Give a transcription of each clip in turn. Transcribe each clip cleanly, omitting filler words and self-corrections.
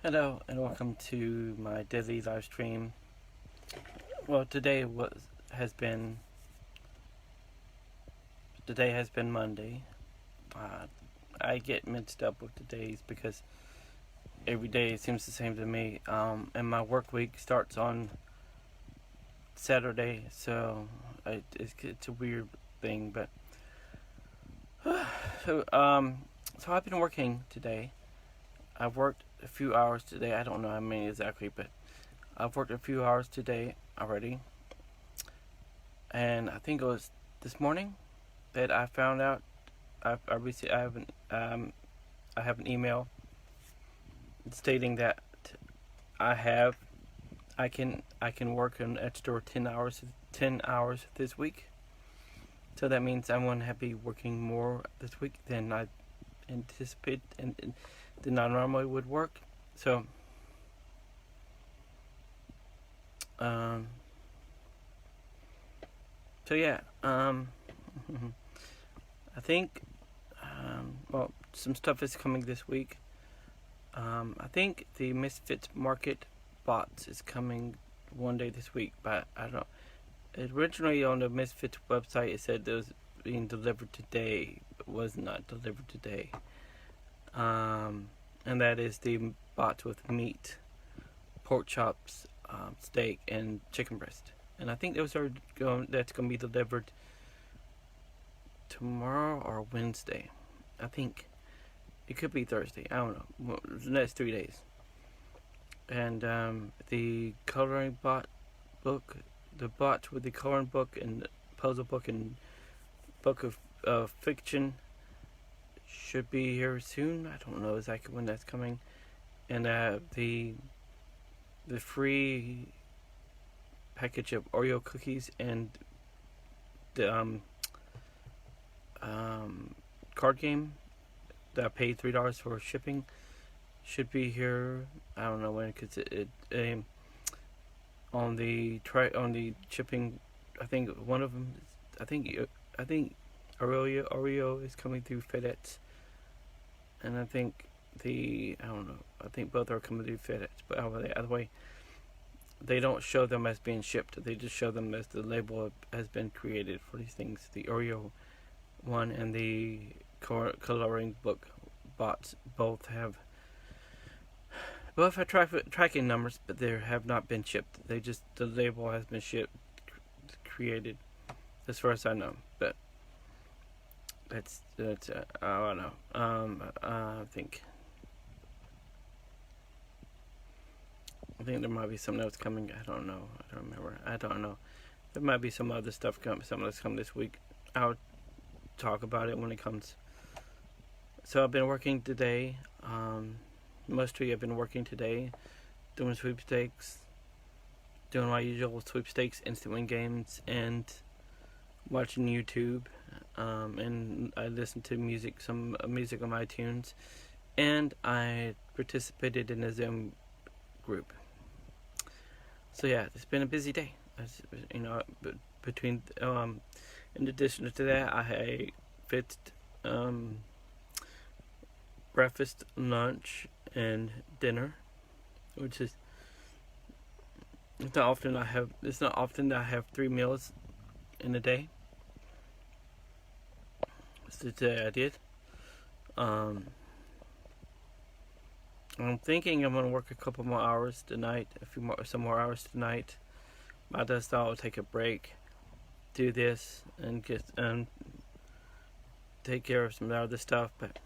Hello and welcome to my daily live stream. Well, has been today has been Monday. Uh, I get mixed up with the days because every day seems the same to me. And my work week starts on Saturday, so it's a weird thing. But so so I've been working today. I've worked a few hours today. I don't know how many exactly, but I've worked a few hours today already. And I think it was this morning that I found out I have an email stating that I have I can work an extra 10 hours this week. So that means I'm going to be working more this week than I anticipate and than I normally would work. So um so yeah, I think well, some stuff is coming this week. I think the Misfits Market bots is coming one day this week, but I don't know. Originally on the Misfits website, it said it was being delivered today, but was not delivered today. And that is the bots with meat, pork chops, steak, and chicken breast. And I think that's going to be delivered tomorrow or Wednesday. I think it could be Thursday. I don't know. The next 3 days. And the coloring book, the bot with the coloring book and puzzle book and book of fiction should be here soon. I don't know exactly when that's coming. And the free package of Oreo cookies and the card game that I paid $3 for shipping should be here. I don't know when, because it on the shipping. I think one of them. I think Oreo is coming through FedEx, and I think I don't know. I think both are coming through FedEx, but either way, they don't show them as being shipped. They just show them as the label has been created for these things. The Oreo one and the coloring book bots both have tracking numbers, but they have not been shipped. The label has been created, as far as I know. But that's I don't know. I think there might be something else coming. I don't know. I don't remember. I don't know. There might be some other stuff coming. Something that's coming this week. I'll talk about it when it comes. So I've been working today. Mostly I've been working today, doing sweepstakes, doing my usual sweepstakes, instant win games, and watching YouTube. And I listened to some music on iTunes, and I participated in a Zoom group. So yeah, it's been a busy day. Between in addition to that, I fixed breakfast, lunch, and dinner, which is it's not often that I have 3 meals in a day. So today I did. I'm thinking I'm gonna work a couple more hours tonight, some more hours tonight. I just thought I'll take a break, do this, and get take care of some other stuff, but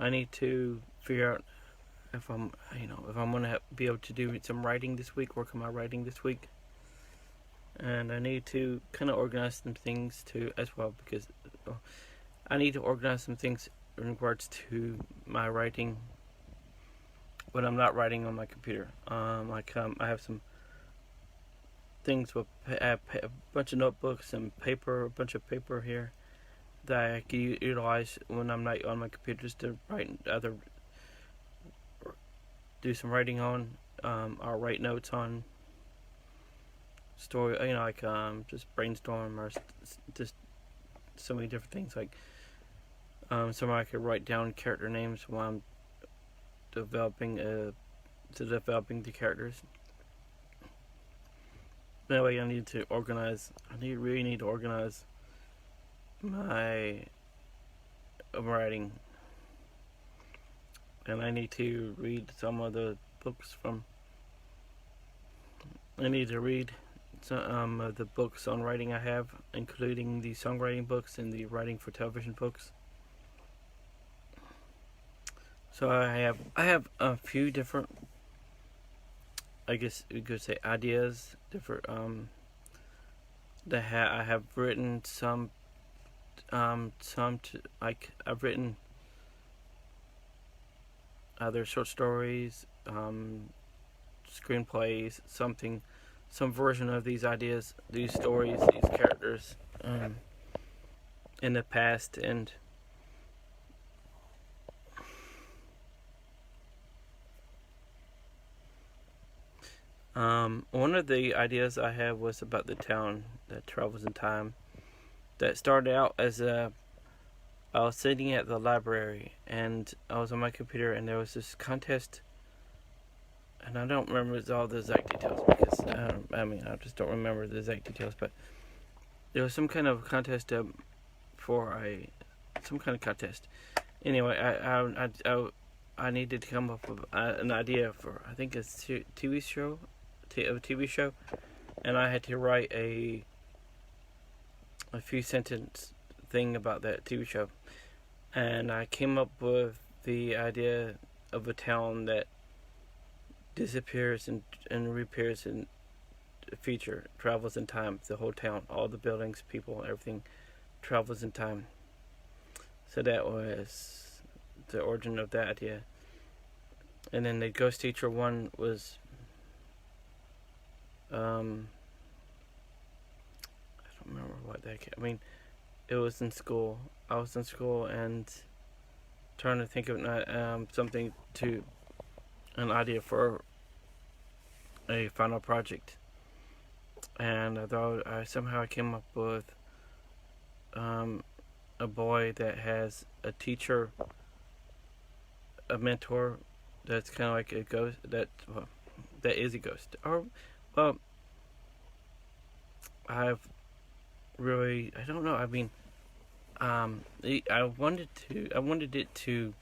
I need to figure out if I'm gonna be able to do some writing this week, work on my writing this week, and I need to kind of organize some things too as well, because I need to organize some things in regards to my writing when I'm not writing on my computer. I have some things with a bunch of notebooks and paper, a bunch of paper here that I can utilize when I'm not on my computer, just to do some writing on, or write notes on story, just brainstorm, or just so many different things, like somewhere I could write down character names while I'm developing the characters. That way, I need to organize. Really need to organize my writing, and I need to read some of the books from. I need to read some of the books on writing I have, including the songwriting books and the writing for television books. So I have a few different, I guess you could say, ideas. Different I have written some I've written other short stories, screenplays, some version of these ideas, these stories, these characters, in the past, and one of the ideas I had was about the town that travels in time. That started out as I was sitting at the library, and I was on my computer, and there was this contest, and I don't remember all the exact details because I just don't remember the exact details. But there was some kind of contest some kind of contest. Anyway, I needed to come up with an idea for, I think, a TV show, and I had to write a few sentence thing about that TV show, and I came up with the idea of a town that disappears and reappears in the future, travels in time. The whole town, all the buildings, people, everything travels in time. So that was the origin of that idea. And then the ghost teacher one was I don't remember what that. It was in school. I was in school and trying to think of an idea for a final project, and I somehow came up with a boy that has a teacher, a mentor that's kind of like a ghost that is a ghost. I don't know. I wanted it to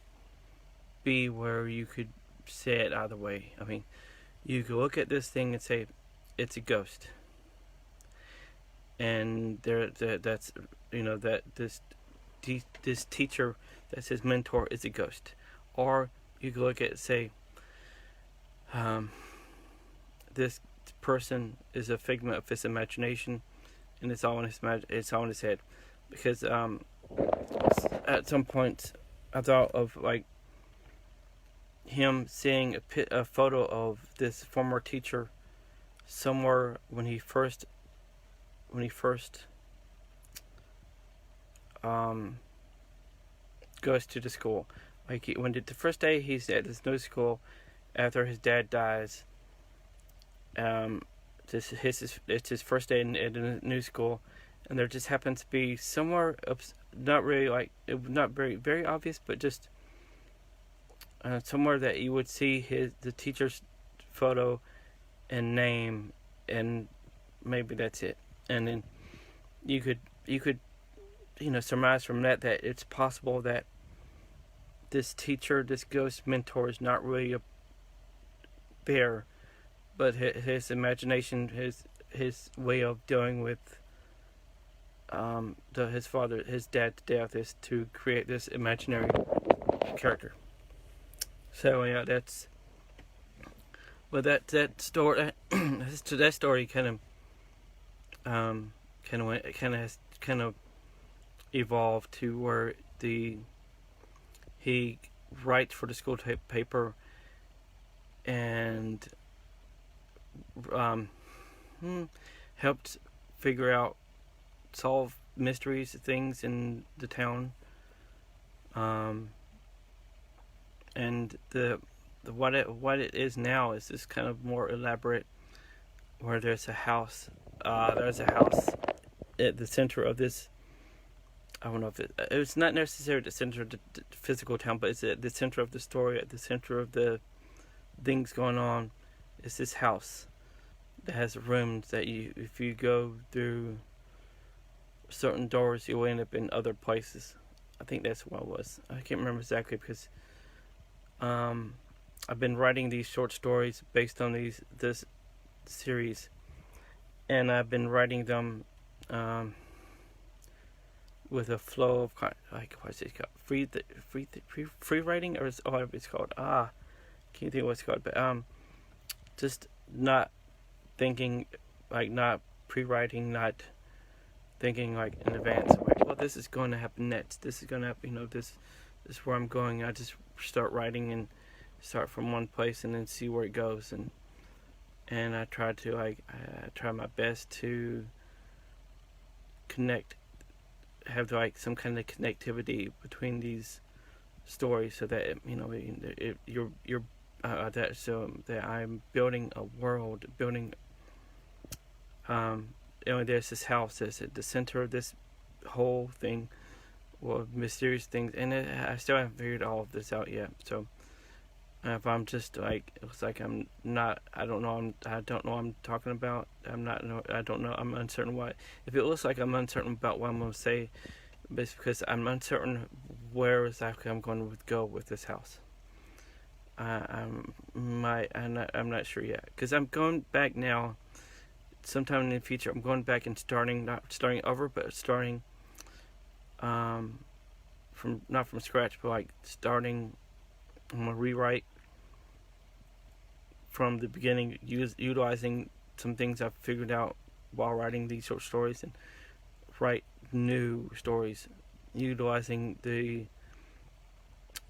be where you could say it either way. You could look at this thing and say it's a ghost, and this teacher that's his mentor is a ghost. Or you could look at it and say, this person is a figment of his imagination, and it's all in his head. Because at some point I thought of him seeing a photo of this former teacher somewhere when he first goes to the school. The first day he's at this new school after his dad dies. It's his first day in a new school, and there just happens to be somewhere, not really not very obvious, but just somewhere that you would see the teacher's photo and name, and maybe that's it. And then you could surmise from that it's possible that this teacher, this ghost mentor, is not really a bear, but his imagination, his way of dealing with his dad's death is to create this imaginary character. So yeah, that story that story kind of evolved to where he writes for the school paper and helped solve mysteries, things in the town, and what it is now is this kind of more elaborate, where there's a house at the center of this I don't know if it's not necessarily the center of the physical town, but it's at the center of the story, at the center of the things going on. It's this house that has rooms that if you go through certain doors, you'll end up in other places. I think that's what it was. I can't remember exactly because I've been writing these short stories based on this series, and I've been writing them with a flow of what's it called? Free writing, or whatever it's called. Can't think of what it's called, but just not thinking, like not pre-writing, not thinking like in advance. Like, well, this is going to happen next. This is going to happen. This is where I'm going. I just start writing and start from one place and then see where it goes, and I try to I try my best to have some kind of connectivity between these stories, so that that I'm building a world, there's this house that's at the center of this whole thing, well, mysterious things, and I still haven't figured all of this out yet. So if I'm just like, it looks like I'm not, I don't know what I'm talking about. I don't know. I'm uncertain what. If it looks like I'm uncertain about what I'm going to say, it's because I'm uncertain where exactly I'm going to go with this house. I'm not sure yet, because I'm going back now. Sometime in the future, I'm going back and not starting over, but starting not from scratch, but like starting. I'm gonna rewrite from the beginning, utilizing some things I've figured out while writing these short stories, and write new stories, utilizing the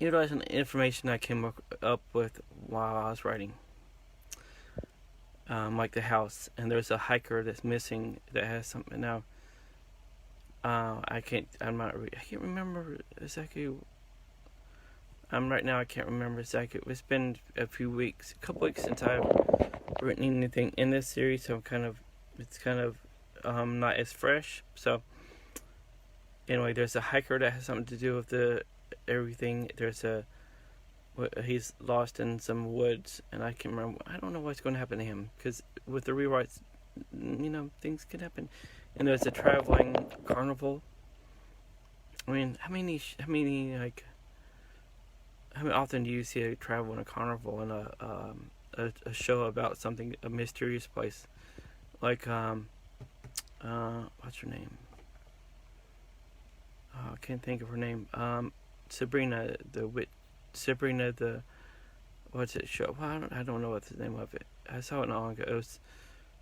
information I came up with while I was writing. Like the house, and there's a hiker that's missing that has something now. I can't remember exactly. Right now I can't remember exactly. It's been a couple weeks since I've written anything in this series, so it's kind of not as fresh. So anyway, there's a hiker that has something to do with everything. He's lost in some woods, and I can't remember. I don't know what's going to happen to him, because with the rewrites, things could happen. And there's a traveling carnival. I mean, how often do you see a travel in a carnival in a show about a mysterious place, like what's her name? Oh, I can't think of her name. Sabrina the what's it show? Well, I don't know what's the name of it. I saw it long ago. It was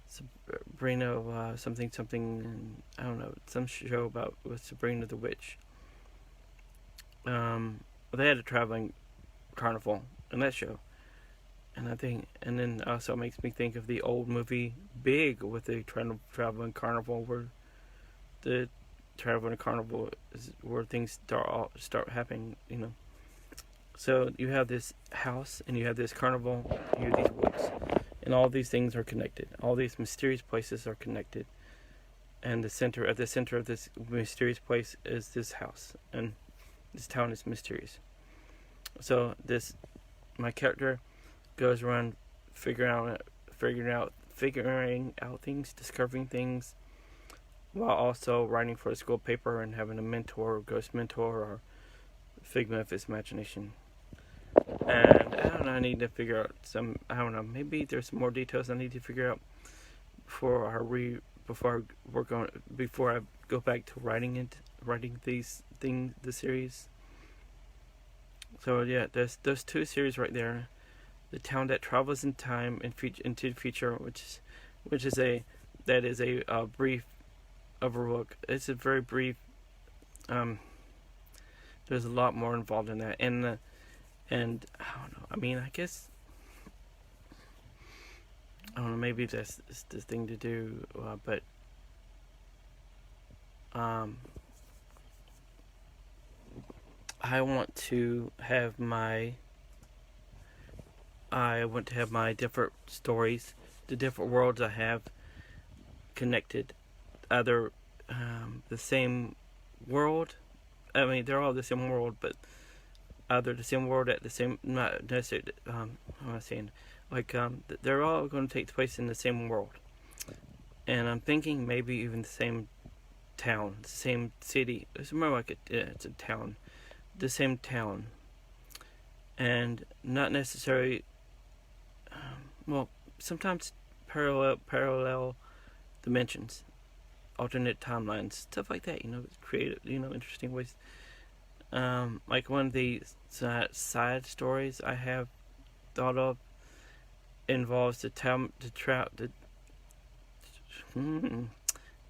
Sabrina something. I don't know, some show with Sabrina the witch. They had a traveling carnival in that show, and then also makes me think of the old movie Big, with the traveling carnival, where the traveling carnival is where things start happening. So you have this house, and you have this carnival, you have these woods, and all these things are connected. All these mysterious places are connected, and the center of this mysterious place is this house, and this town is mysterious. So my character goes around figuring out things, discovering things, while also writing for a school paper and having a mentor, ghost mentor, or figment of his imagination. And I don't know, I need to figure out maybe there's some more details I need to figure out before I go back to writing the series. So yeah, there's those two series right there. The Town That Travels in Time into the Future, which is a brief overlook. It's a very brief. There's a lot more involved in that, and I don't know. I mean, I guess I don't know. Maybe that's the thing to do, but I want to have my different stories, the different worlds I have connected, either the same world I mean, they're all the same world, but they're the same world at the same. Not necessarily. How am I saying? Like they're all going to take place in the same world, and I'm thinking maybe even the same town, the same city. It's more like it's a town, the same town, and not necessarily. Well, sometimes parallel dimensions, alternate timelines, stuff like that. Creative, interesting ways. Like one of the side stories I have thought of involves the time the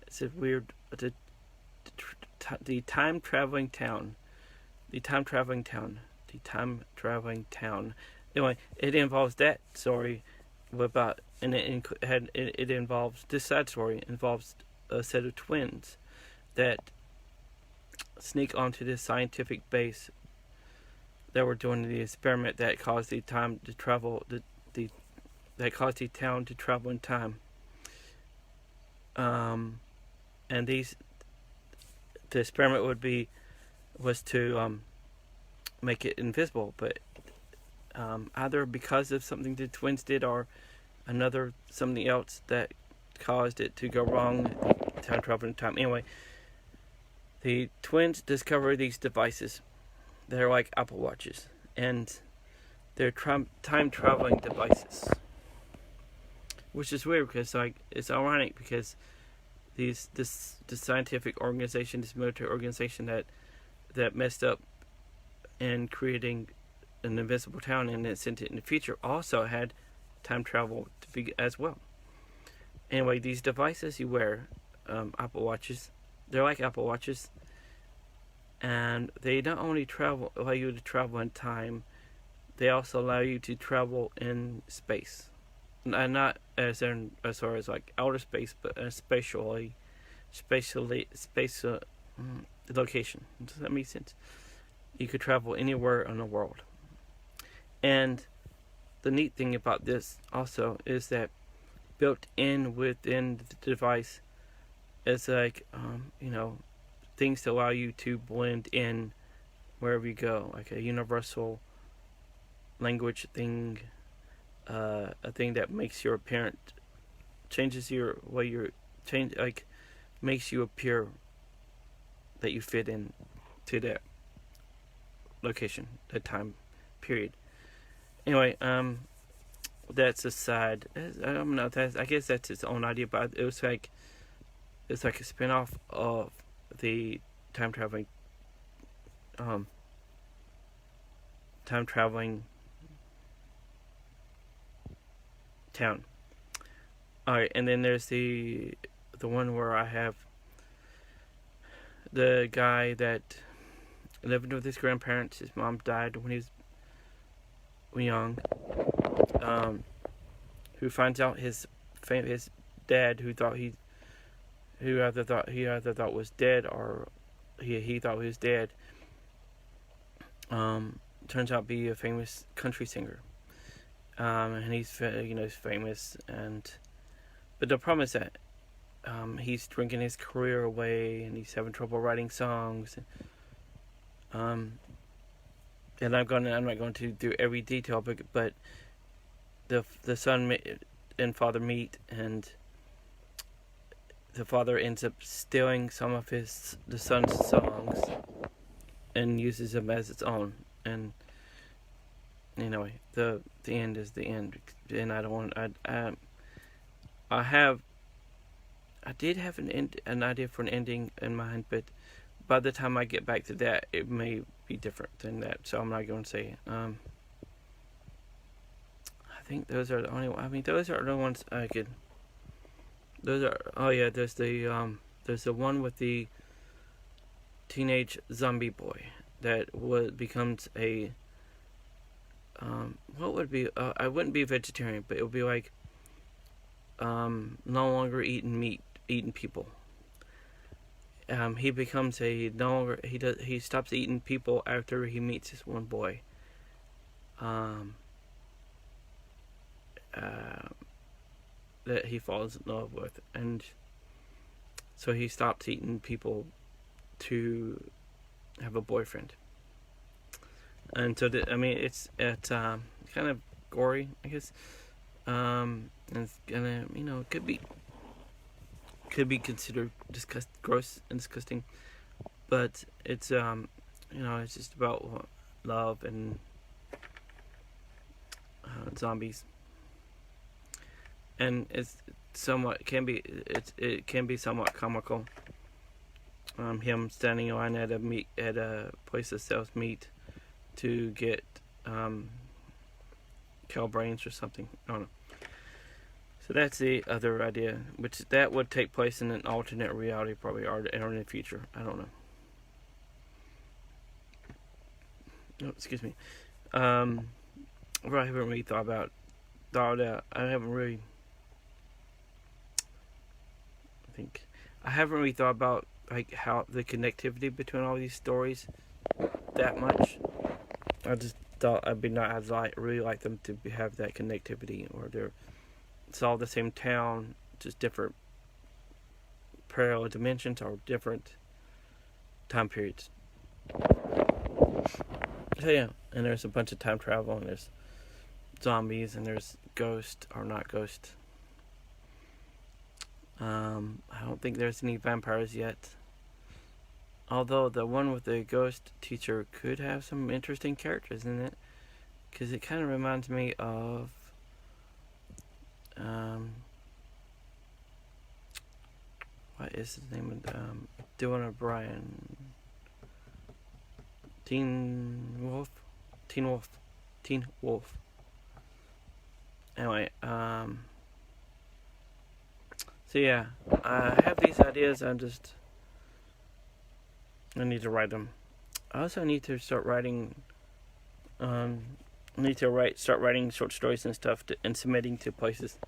it's a weird the time traveling town, the time traveling town, the time traveling town. Anyway, it involves that story about, and it involves this side story involves a set of twins that sneak onto this scientific base that were doing the experiment that caused the time to travel that caused the town to travel in time. And the experiment was to make it invisible, but either because of something the twins did or something else that caused it to go wrong, time travel in time. Anyway, the twins discover these devices. They're like Apple Watches, and they're time traveling devices, which is weird because it's ironic because this scientific organization, this military organization that messed up in creating an invisible town and then sent it in the future also had time travel as well. Anyway, these devices you wear, Apple Watches, they're like Apple Watches, and they not only allow you to travel in time, they also allow you to travel in space, and not as far as like outer space, but spatially location. Does that make sense? You could travel anywhere in the world. And the neat thing about this also is that built in within the device is like things to allow you to blend in wherever you go, like a universal language thing, a thing that makes your appearance, changes your way you're change, like makes you appear that you fit in to that location, that time period. Anyway, that's a side. I don't know. I guess that's its own idea, but it's like a spin-off of the time traveling town. All right, and then there's the one where I have the guy that lived with his grandparents. His mom died when he was young. Who finds out his dad, who either thought was dead or he thought he was dead, turns out to be a famous country singer. And he's famous, but the problem is that he's drinking his career away, and he's having trouble writing songs. And I'm not going to do every detail, but the son and father meet, and the father ends up stealing some of the son's songs and uses them as its own. And anyway, the end is the end, and I don't want I did have an idea for an ending in mind, but by the time I get back to that, it may be different than that, so I'm not going to say. I think those are the only. Those are the ones I could. Those are. Oh yeah, there's the one with the teenage zombie boy that becomes a. What would be? I wouldn't be a vegetarian, but it would be like. No longer eating people. He becomes he stops eating people after he meets this one boy. That he falls in love with, and so he stops eating people to have a boyfriend. And so, it's kind of gory, I guess. And it's gonna, could be considered gross and disgusting, but it's it's just about love and zombies, and it can be somewhat comical. Him standing in line at a place that sells meat to get cow brains or something. I don't know. So that's the other idea, which that would take place in an alternate reality, probably, or in the future. I don't know. Oh, excuse me. I haven't really thought out. I haven't really thought about like how the connectivity between all these stories that much. I just thought I'd really like them to have that connectivity, or it's all the same town, just different parallel dimensions or different time periods. So yeah, and there's a bunch of time travel, and there's zombies, and there's ghost or not ghost. I don't think there's any vampires yet. Although the one with the ghost teacher could have some interesting characters in it, because it kind of reminds me of what is his name? Dylan O'Brien. Teen Wolf. Anyway, so yeah, I have these ideas. I need to write them. I also need to start writing. Start writing short stories and stuff and submitting to places,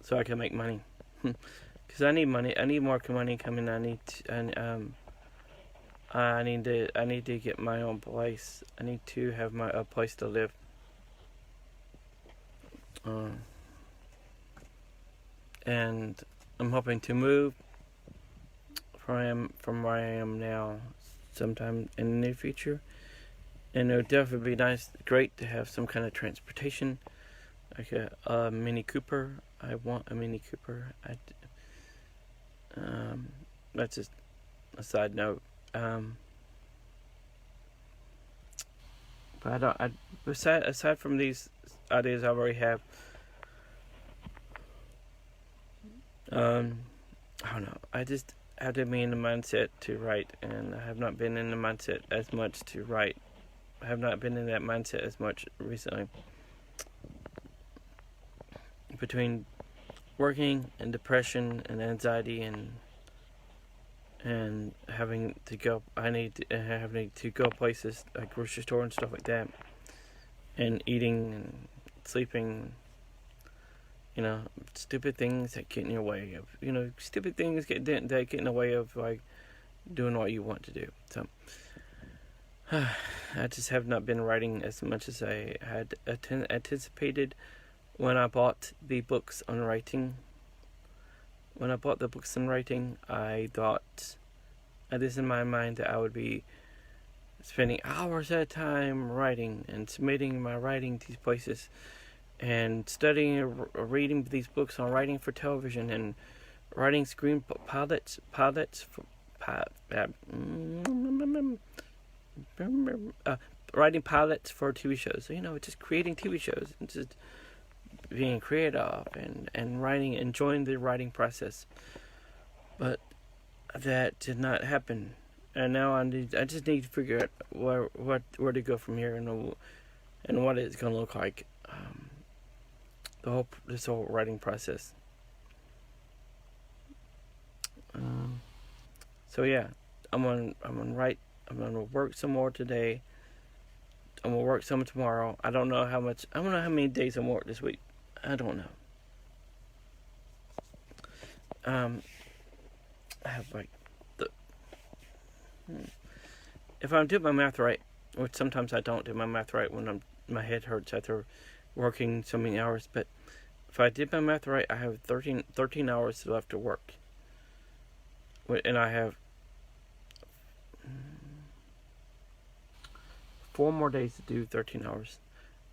so I can make money. Because I need money. I need more money coming. I need to get my own place. I need to have a place to live. And I'm hoping to move from where I am now sometime in the near future. And it would definitely be great to have some kind of transportation, like a Mini Cooper. I want a Mini Cooper. That's just a side note. But aside from these ideas I already have, I don't know. I just have to be in the mindset to write, and I have not been in the mindset as much to write. I have not been in that mindset as much recently. Between working and depression and anxiety and having to go places like grocery store and stuff like that, and eating and sleeping, stupid things that get in your way of, stupid things that get in the way of like doing what you want to do. So I just have not been writing as much as I had anticipated when I bought the books on writing. When I bought the books on writing, I thought, at least in my mind, that I would be spending hours at a time writing and submitting my writing to these places, and studying or reading these books on writing for television, and writing screen pilots writing pilots for TV shows. So, just creating TV shows and just being creative and writing, enjoying the writing process. But that did not happen, and now I just need to figure out where to go from here, and what it's going to look like. This whole writing process. So yeah, I'm gonna write. I'm gonna work some more today. I'm gonna work some tomorrow. I don't know how much. I don't know how many days I'm work this week. I don't know. I have if I do my math right, which sometimes I don't do my math right when my head hurts after working so many hours, but if I did my math right, I have 13 hours left to work. And I have 4 more days to do 13 hours,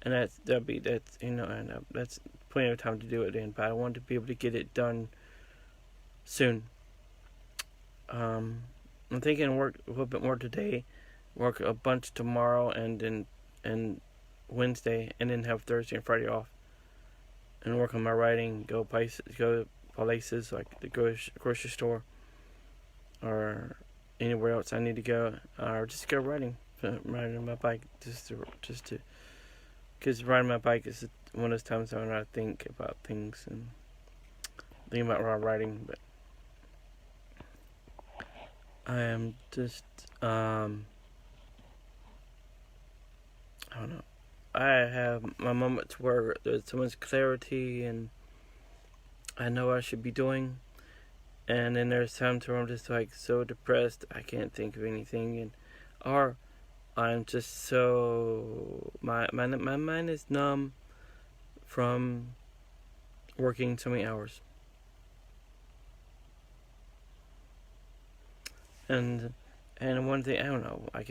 and that's plenty of time to do it in. But I want to be able to get it done soon. I'm thinking work a little bit more today, work a bunch tomorrow, and Wednesday, and then have Thursday and Friday off, and work on my writing. Go places like the grocery store, or anywhere else I need to go, or just go riding on my bike, just to, because riding my bike is one of those times when I think about things and think about writing. But I am just I don't know. I have my moments where there's so much clarity and I know what I should be doing, and then there's times where I'm just like so depressed I can't think of anything, or I'm just so my mind is numb from working so many hours. And one thing, I don't know, I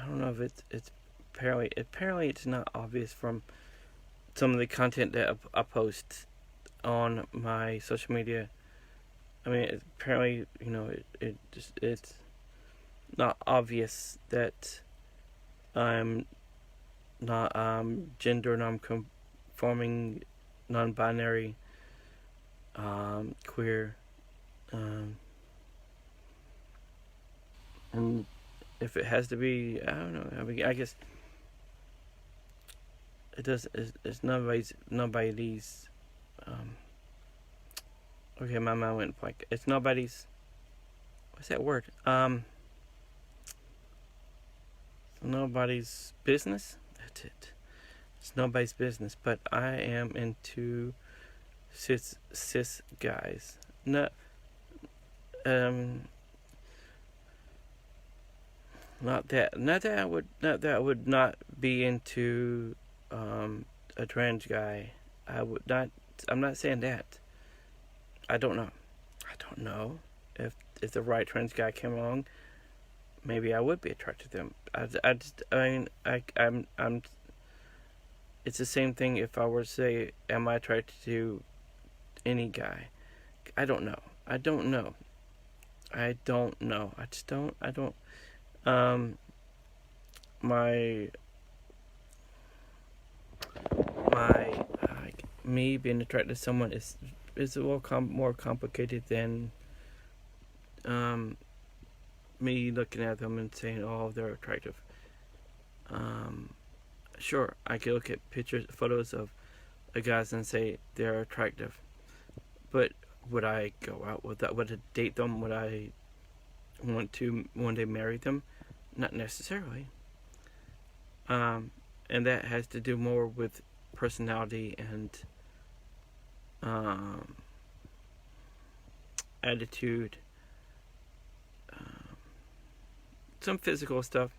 don't know if it's apparently it's not obvious from some of the content that I post on my social media. I mean, apparently, it's not obvious that I'm not gender non-conforming, non-binary, queer, and if it has to be, I don't know. I mean, I guess it does. It's nobody's. Okay, my mind went blank. It's nobody's. What's that word? Nobody's business. That's it. It's nobody's business. But I am into cis guys. Not that I would not be into a trans guy. I'm not saying that. I don't know if the right trans guy came along, maybe I would be attracted to them. I'm it's the same thing if I were to say, am I attracted to any guy? I don't know. I don't. Me being attracted to someone is a little more complicated than me looking at them and saying, oh, they're attractive. Sure, I could look at photos of guys and say they're attractive, but would I go out with that? Would I date them? Would I want to one day marry them? Not necessarily. And that has to do more with personality and attitude, some physical stuff.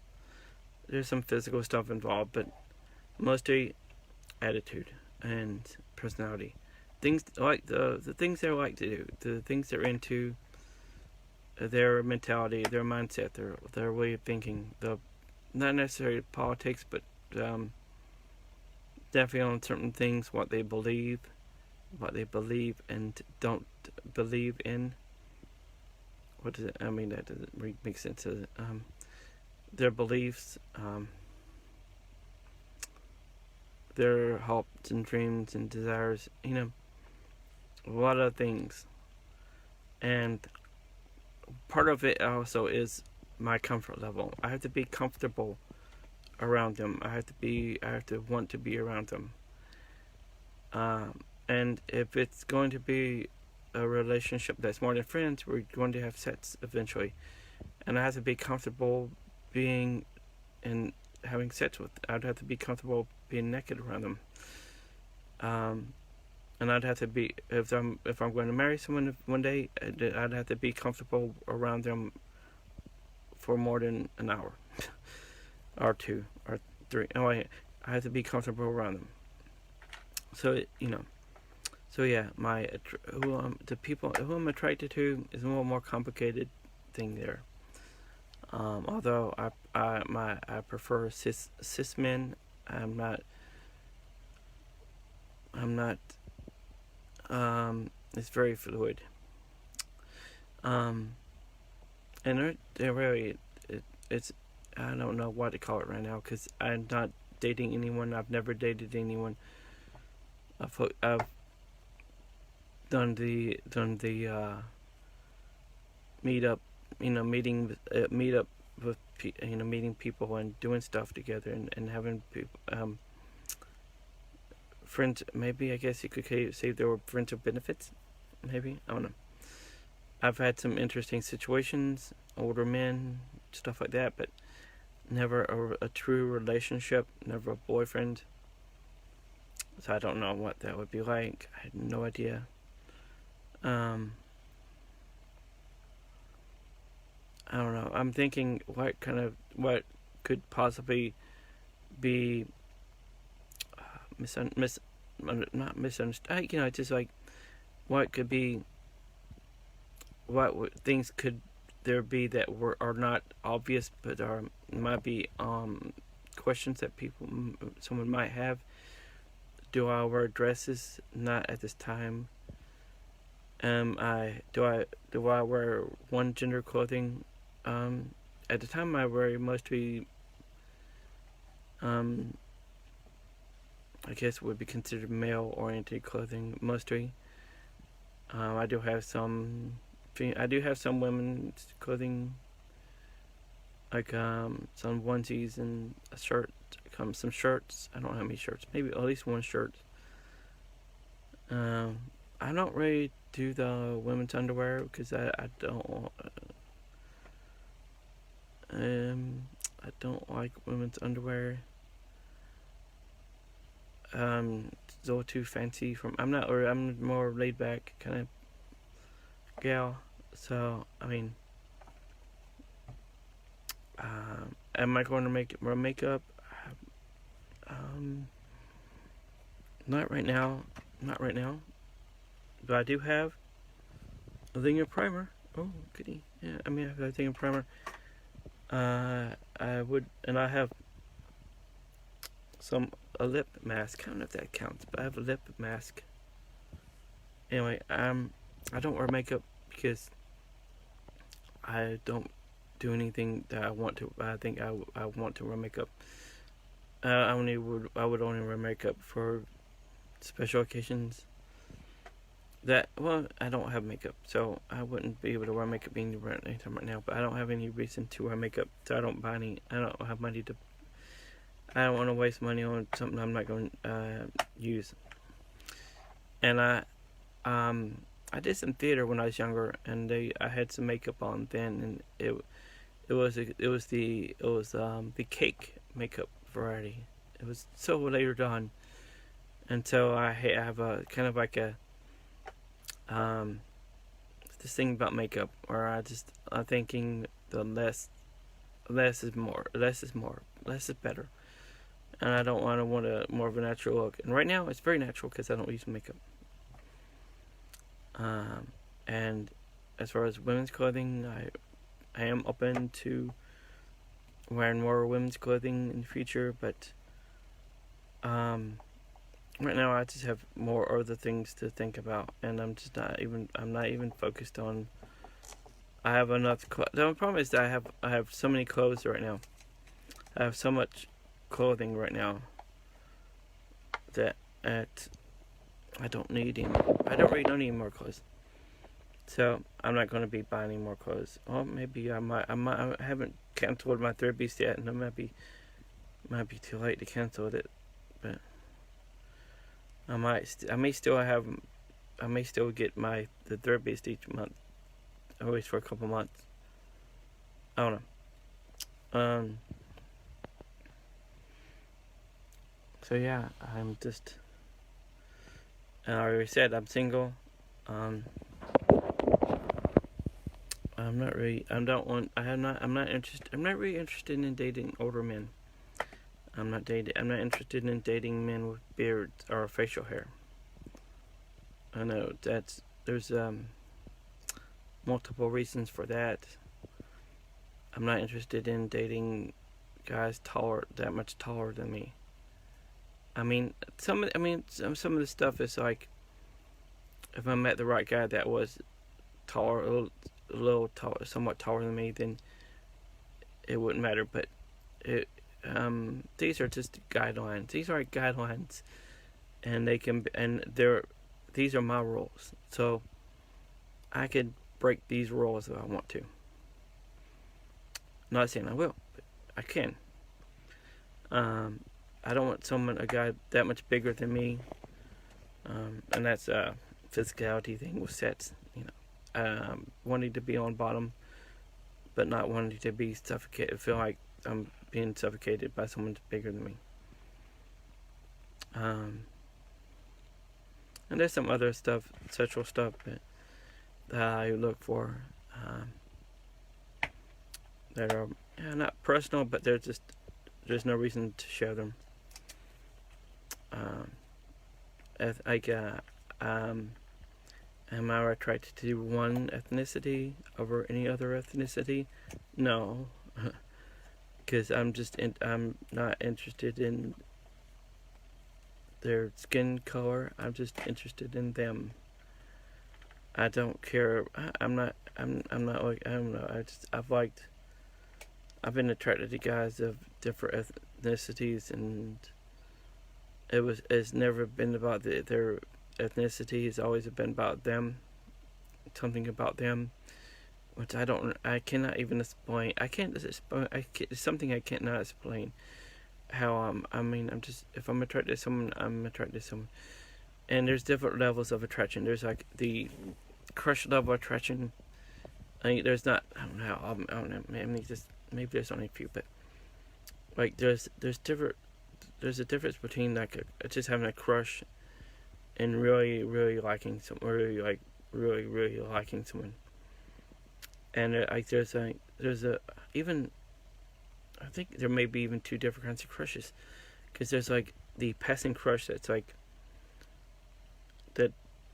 There's some physical stuff involved, but mostly attitude and personality. Things like the things they like to do, the things they're into, their mentality, their mindset, their way of thinking. Not necessarily politics, but definitely on certain things, what they believe and don't believe in. What does it? I mean, that doesn't really make sense. Their beliefs, their hopes and dreams and desires. A lot of things. And part of it also is my comfort level. I have to be comfortable around them. I have to want to be around them. And if it's going to be a relationship that's more than friends, we're going to have sex eventually. And I have to be comfortable being and having sex with. I'd have to be comfortable being naked around them. And I'd have to be, if I'm going to marry someone one day, I'd have to be comfortable around them for more than an hour, or 2, or 3. I have to be comfortable around them. So So yeah, the people who I'm attracted to is a little more complicated thing there. Although I prefer cis men. I'm not. I'm not. It's very fluid. Um, and they're really. It's. I don't know what to call it right now because I'm not dating anyone. I've never dated anyone. I've done the meetup, meetup with meeting people and doing stuff together and having people friends. Maybe I guess you could say there were friends with benefits. Maybe I don't know. I've had some interesting situations, older men, stuff like that, but never a true relationship, never a boyfriend. So I don't know what that would be like. I had no idea. I don't know. I'm thinking what could possibly be not misunderstood. It's just like what could be, things could there be that are not obvious, but might be questions that someone might have. Do I wear dresses? Not at this time. Do I wear one gender clothing? At the time I wear mostly I guess would be considered male oriented clothing mostly. I do have some women's clothing, like some onesies and a shirt, some shirts. I don't have any shirts, maybe at least one shirt. I don't really do the women's underwear because I don't like women's underwear. It's a little too fancy I'm more laid back kind of gal. So I mean, am I going to make more makeup? Not right now. Not right now. But I do have a thing of primer. Oh, goody. Yeah, I have a thing of primer. I have a lip mask. I don't know if that counts, but I have a lip mask. Anyway, I don't wear makeup because I don't do anything that I want to. I think I want to wear makeup. I would only wear makeup for special occasions. I don't have makeup, so I wouldn't be able to wear makeup anytime right now. But I don't have any reason to wear makeup, so I don't buy any. I don't have money to. I don't want to waste money on something I'm not going to use. And I did some theater when I was younger, and I had some makeup on then, and it was the cake makeup variety. It was so later done, and so I have a kind of like a this thing about makeup where I'm thinking the less is more, less is better, and I don't want a more of a natural look. And right now it's very natural because I don't use makeup. And as far as women's clothing, I am open to wearing more women's clothing in the future, but right now I just have more other things to think about, and I'm not even focused on. I have enough. The problem is that I have so many clothes right now. I have so much clothing right now that I don't need any. I don't really need more clothes. So I'm not going to be buying any more clothes. Well, maybe I might. I haven't canceled my Third Beast yet, and it might be too late to cancel it. But I may still get the Third Beast each month, at least for a couple months. I don't know. So yeah, and I already said I'm single. I'm not really. I don't want. I have not. I'm not interested. I'm not really interested in dating older men. I'm not interested in dating men with beards or facial hair. I know there's multiple reasons for that. I'm not interested in dating guys that much taller than me. I mean, some of the stuff is like, if I met the right guy that was taller, a little taller, somewhat taller than me, then it wouldn't matter. But it, these are just guidelines. These are guidelines, and these are my rules. So I could break these rules if I want to. Not saying I will, but I can. I don't want a guy that much bigger than me, and that's a physicality thing with sets. Wanting to be on bottom, but not wanting to be suffocated. Feel like I'm being suffocated by someone bigger than me. And there's some other stuff, sexual stuff, that I look for, that are not personal, but there's no reason to share them. Am I attracted to one ethnicity over any other ethnicity? No, because I'm not interested in their skin color. I'm just interested in them. I don't care. I'm not like, I don't know. I've been attracted to guys of different ethnicities, and it's never been about their ethnicity. It's always been about them, something about them, which I cannot even explain. It's something I cannot explain. How if I'm attracted to someone, I'm attracted to someone. And there's different levels of attraction. There's like the crush level attraction. There's not. I don't know. Maybe there's only a few, but like there's different. There's a difference between like just having a crush and really, really liking someone, really, really liking someone. And there's even, I think there may be even two different kinds of crushes, because there's like the passing crush that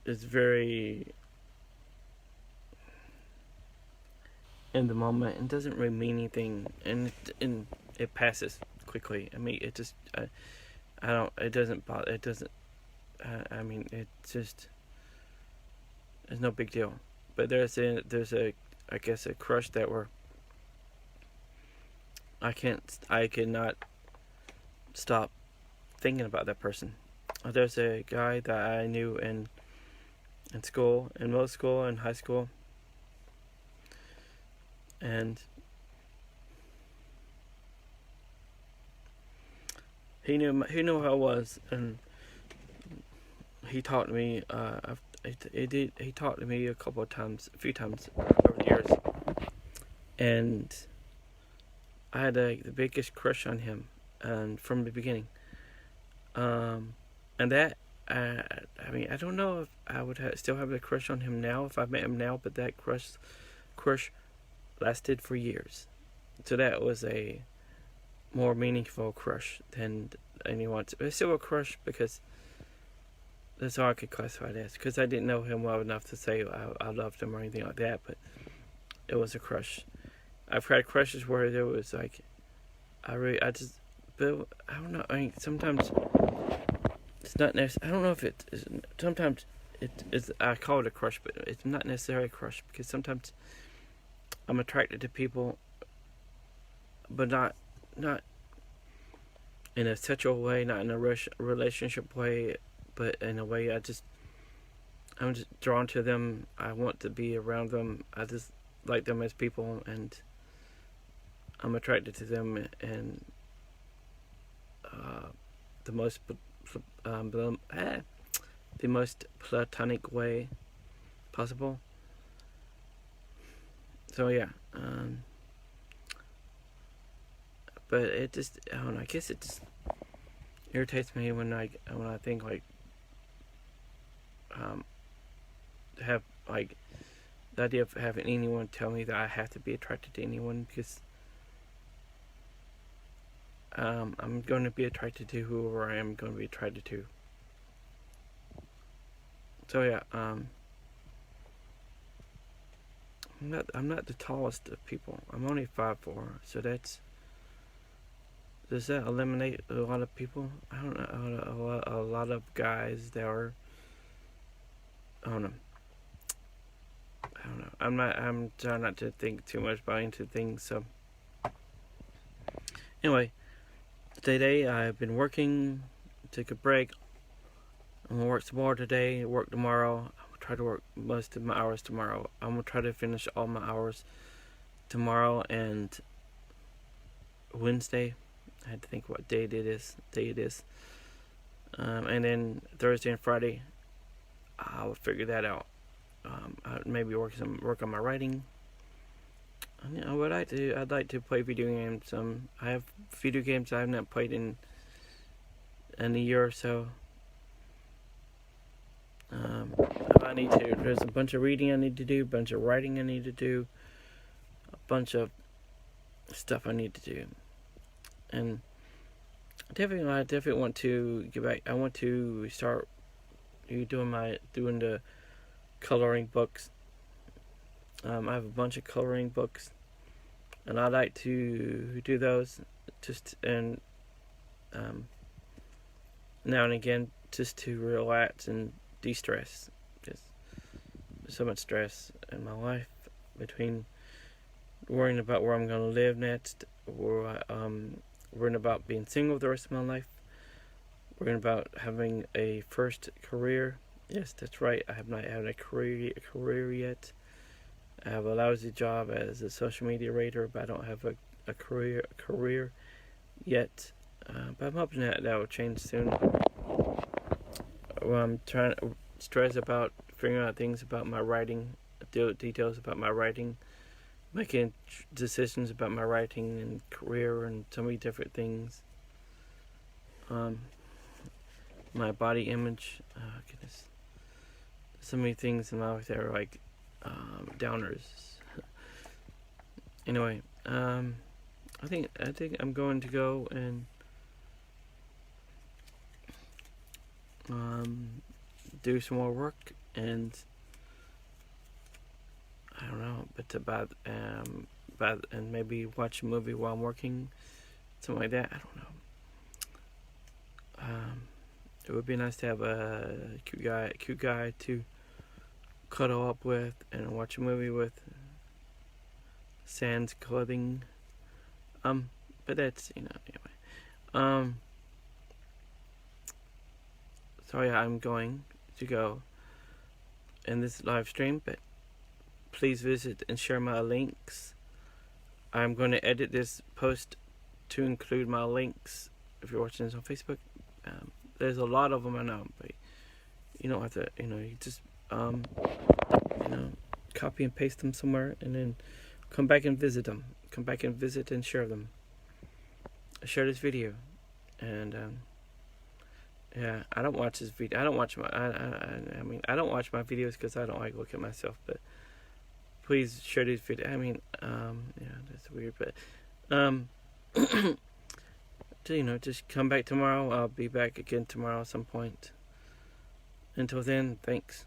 is very in the moment and doesn't really mean anything, and it passes quickly. I mean, it just it doesn't bother. It doesn't. It's just, it's no big deal. But there's a I guess a crush that I cannot stop thinking about that person. There's a guy that I knew in school, in middle school and high school, and he knew who I was, and he talked to me. He talked to me a few times over the years, and I had the biggest crush on him, and from the beginning. And that I don't know if I would still have a crush on him now if I met him now, but that crush lasted for years. So that was a more meaningful crush than anyone's. It's still a crush because that's all I could classify it as. Because I didn't know him well enough to say I loved him or anything like that, but it was a crush. I've had crushes where there was like, but I don't know. Sometimes it's not necessary. I don't know if it is. Sometimes it is. I call it a crush, but it's not necessarily a crush, because sometimes I'm attracted to people, but not in a sexual way, not in a relationship way, but in a way I'm just drawn to them. I want to be around them. I just like them as people, and I'm attracted to them in the most platonic way possible. So yeah, but it just, I don't know, I guess it just irritates me when I think like have like the idea of having anyone tell me that I have to be attracted to anyone, because I'm going to be attracted to whoever I am going to be attracted to. So yeah, I'm not the tallest of people. I'm only 5'4", so does that eliminate a lot of people? I don't know. A lot of guys that are. I don't know. I don't know. I'm trying not to think too much about into things. So anyway, today I've been working. Took a break. I'm gonna work some more today. Work tomorrow. I'm gonna try to work most of my hours tomorrow. I'm gonna try to finish all my hours tomorrow and Wednesday. I had to think what day it is. And then Thursday and Friday, I'll figure that out. I'd maybe work on my writing. What I'd like to play video games. I have video games I have not played in a year or so. I need to. There's a bunch of reading I need to do, a bunch of writing I need to do, a bunch of stuff I need to do, and I definitely want to get back. I want to start doing the coloring books. I have a bunch of coloring books, and I like to do those now and again, just to relax and de-stress. Just so much stress in my life between worrying about where I'm going to live next, or worrying about being single the rest of my life, worrying about having a first career. Yes, that's right. I have not had a career yet. I have a lousy job as a social media writer, but I don't have a career yet. But I'm hoping that will change soon. I'm trying to stress about figuring out things about my writing, details about my writing, making decisions about my writing and career and so many different things. My body image, goodness, so many things in my life that are like downers. Anyway, I think I'm going to go and do some more work, and I don't know, and maybe watch a movie while I'm working, something like that. I don't know. It would be nice to have a cute guy to cuddle up with and watch a movie with. Sans clothing. But that's anyway. So yeah, I'm going to go in this live stream, but please visit and share my links. I'm going to edit this post to include my links if you're watching this on Facebook. There's a lot of them, I know, but you don't have to, you just, copy and paste them somewhere and then come back and visit them. Come back and visit and share them. Share this video. And, yeah, I don't watch this video. I don't watch I don't watch my videos because I don't like looking at myself, but please share this video. Yeah, that's weird, but, just come back tomorrow. I'll be back again tomorrow at some point. Until then, thanks.